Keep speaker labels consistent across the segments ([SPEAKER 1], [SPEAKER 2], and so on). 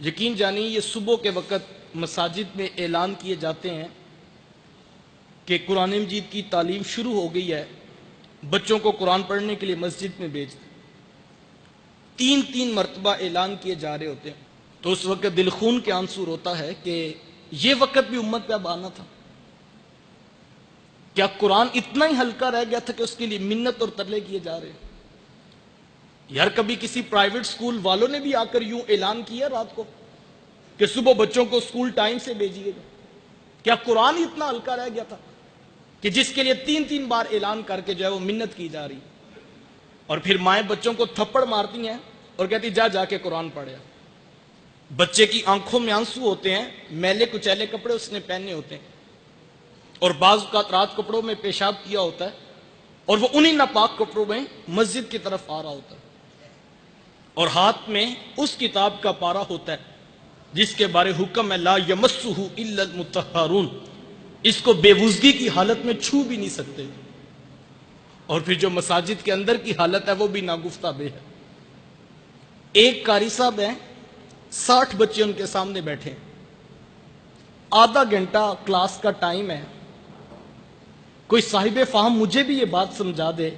[SPEAKER 1] یقین جانی یہ صبح کے وقت مساجد میں اعلان کیے جاتے ہیں کہ قرآن مجید کی تعلیم شروع ہو گئی ہے، بچوں کو قرآن پڑھنے کے لیے مسجد میں بھیج دیں۔ تین مرتبہ اعلان کیے جا رہے ہوتے ہیں، تو اس وقت دل خون کے آنسو روتا ہے کہ یہ وقت بھی امت پہ اب آنا تھا۔ کیا قرآن اتنا ہی ہلکا رہ گیا تھا کہ اس کے لیے منت اور ترلے کیے جا رہے ہیں؟ یار کبھی کسی پرائیویٹ سکول والوں نے بھی آ کر یوں اعلان کیا رات کو کہ صبح بچوں کو سکول ٹائم سے بھیجیے گا؟ کیا قرآن اتنا ہلکا رہ گیا تھا کہ جس کے لیے تین بار اعلان کر کے جو ہے وہ منت کی جا رہی، اور پھر مائیں بچوں کو تھپڑ مارتی ہیں اور کہتی جا کے قرآن پڑھے۔ بچے کی آنکھوں میں آنسو ہوتے ہیں، میلے کچیلے کپڑے اس نے پہنے ہوتے ہیں، اور بعض اوقات رات کپڑوں میں پیشاب کیا ہوتا ہے، اور وہ انہی ناپاک کپڑوں میں مسجد کی طرف آ رہا ہوتا ہے، اور ہاتھ میں اس کتاب کا پارا ہوتا ہے جس کے بارے حکم ہے لا یمسہ الا المطہرون، اس کو بے وضوئی کی حالت میں چھو بھی نہیں سکتے۔ اور پھر جو مساجد کے اندر کی حالت ہے وہ بھی ناگفتہ بے ہے۔ ایک قاری صاحب ہیں، 60 بچے ان کے سامنے بیٹھے ہیں، آدھا گھنٹہ کلاس کا ٹائم ہے۔ کوئی صاحب فہم مجھے بھی یہ بات سمجھا دے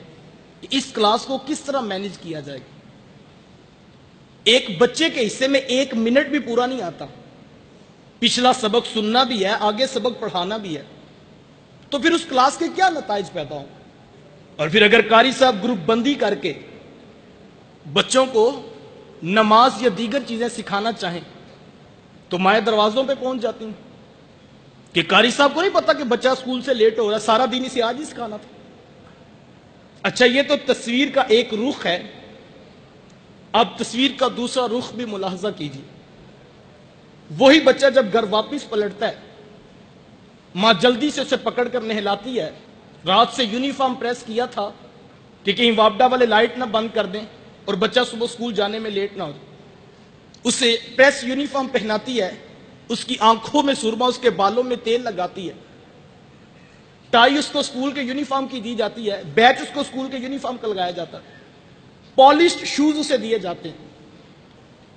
[SPEAKER 1] کہ اس کلاس کو کس طرح مینج کیا جائے گا۔ ایک بچے کے حصے میں 1 منٹ بھی پورا نہیں آتا، پچھلا سبق سننا بھی ہے، آگے سبق پڑھانا بھی ہے، تو پھر اس کلاس کے کیا نتائج پیدا ہوں؟ اور پھر اگر قاری صاحب گروپ بندی کر کے بچوں کو نماز یا دیگر چیزیں سکھانا چاہیں تو مائیں دروازوں پہ پہنچ جاتی ہیں کہ قاری صاحب کو نہیں پتا کہ بچہ اسکول سے لیٹ ہو رہا ہے، سارا دن اسے آج ہی سکھانا تھا۔ اچھا یہ تو تصویر کا ایک رخ ہے، اب تصویر کا دوسرا رخ بھی ملاحظہ کیجیے۔ وہی بچہ جب گھر واپس پلٹتا ہے، ماں جلدی سے اسے پکڑ کر نہلاتی ہے، رات سے یونیفارم پریس کیا تھا کہ کہیں واپڈا والے لائٹ نہ بند کر دیں اور بچہ صبح اسکول جانے میں لیٹ نہ ہو جائے۔ اسے پریس یونیفارم پہناتی ہے، اس کی آنکھوں میں سرما، اس کے بالوں میں تیل لگاتی ہے، ٹائی اس کو اسکول کے یونیفارم کی دی جاتی ہے، بیچ اس کو اسکول کے یونیفارم کا لگایا جاتا ہے، پالشڈ شوز اسے دیے جاتے ہیں،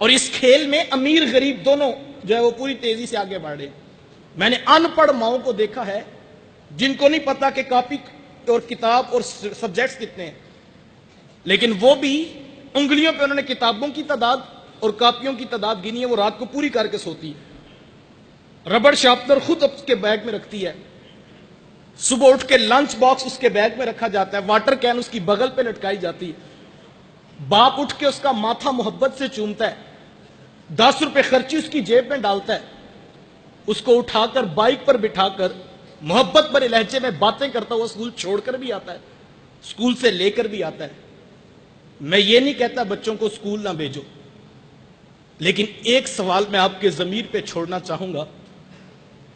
[SPEAKER 1] اور اس کھیل میں امیر غریب دونوں جو ہے وہ پوری تیزی سے آگے بڑھ رہے ہیں۔ میں نے ان پڑھ ماؤں کو دیکھا ہے جن کو نہیں پتا کہ کاپی اور کتاب اور سبجیکٹس کتنے ہیں، لیکن وہ بھی انگلیوں پہ انہوں نے کتابوں کی تعداد اور کاپیوں کی تعداد گنی ہے، وہ رات کو پوری کر کے سوتی ہے، ربڑ شارپنر خود اس کے بیگ میں رکھتی ہے، صبح اٹھ کے لنچ باکس اس کے بیگ میں رکھا جاتا ہے، واٹر کین اس کی بغل پہ لٹکائی جاتی ہے، باپ اٹھ کے اس کا ماتھا محبت سے چومتا ہے، 10 روپے خرچی اس کی جیب میں ڈالتا ہے، اس کو اٹھا کر بائک پر بٹھا کر محبت بھرے لہجے میں باتیں کرتا ہوا اسکول چھوڑ کر بھی آتا ہے، اسکول سے لے کر بھی آتا ہے۔ میں یہ نہیں کہتا بچوں کو اسکول نہ بھیجو، لیکن ایک سوال میں آپ کے ضمیر پہ چھوڑنا چاہوں گا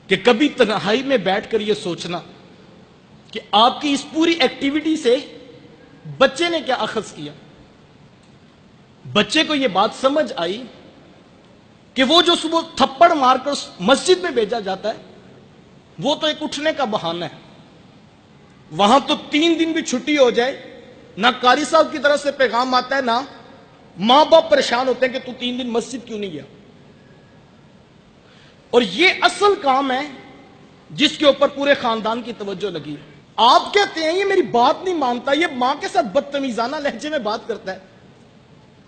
[SPEAKER 1] کہ کبھی تنہائی میں بیٹھ کر یہ سوچنا کہ آپ کی اس پوری ایکٹیویٹی سے بچے نے کیا اخذ کیا؟ بچے کو یہ بات سمجھ آئی کہ وہ جو صبح تھپڑ مار کر مسجد میں بھیجا جاتا ہے وہ تو ایک اٹھنے کا بہانہ ہے، وہاں تو 3 دن بھی چھٹی ہو جائے نہ قاری صاحب کی طرف سے پیغام آتا ہے، نہ ماں باپ پریشان ہوتے ہیں کہ تو 3 دن مسجد کیوں نہیں گیا۔ اور یہ اصل کام ہے جس کے اوپر پورے خاندان کی توجہ لگی۔ آپ کہتے ہیں یہ میری بات نہیں مانتا، یہ ماں کے ساتھ بدتمیزانہ لہجے میں بات کرتا ہے،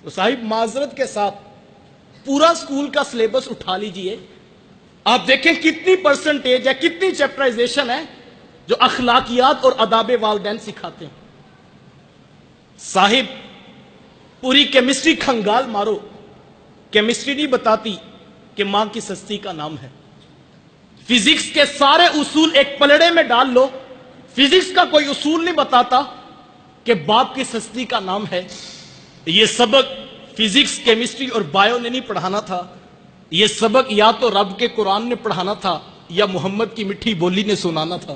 [SPEAKER 1] تو صاحب معذرت کے ساتھ پورا سکول کا سلیبس اٹھا لیجئے، آپ دیکھیں کتنی پرسنٹیج ہے، کتنی چیپٹرائزیشن ہے جو اخلاقیات اور آداب والدین سکھاتے ہیں۔ صاحب پوری کیمسٹری کھنگال مارو، کیمسٹری نہیں بتاتی کہ ماں کی ہستی کا نام ہے۔ فزکس کے سارے اصول ایک پلڑے میں ڈال لو، فزکس کا کوئی اصول نہیں بتاتا کہ باپ کی ہستی کا نام ہے۔ یہ سبق فزکس، کیمسٹری اور بایو نے نہیں پڑھانا تھا، یہ سبق یا تو رب کے قرآن نے پڑھانا تھا یا محمد کی میٹھی بولی نے سنانا تھا،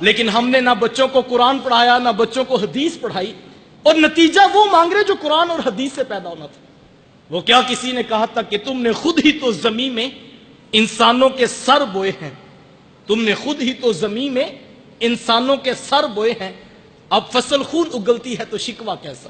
[SPEAKER 1] لیکن ہم نے نہ بچوں کو قرآن پڑھایا نہ بچوں کو حدیث پڑھائی، اور نتیجہ وہ مانگ رہے جو قرآن اور حدیث سے پیدا ہونا تھا۔ وہ کیا کسی نے کہا تھا کہ تم نے خود ہی تو زمین میں انسانوں کے سر بوئے ہیں، تم نے خود ہی تو زمین میں انسانوں کے سر بوئے ہیں، اب فصل خون اگلتی ہے تو شکوہ کیسا۔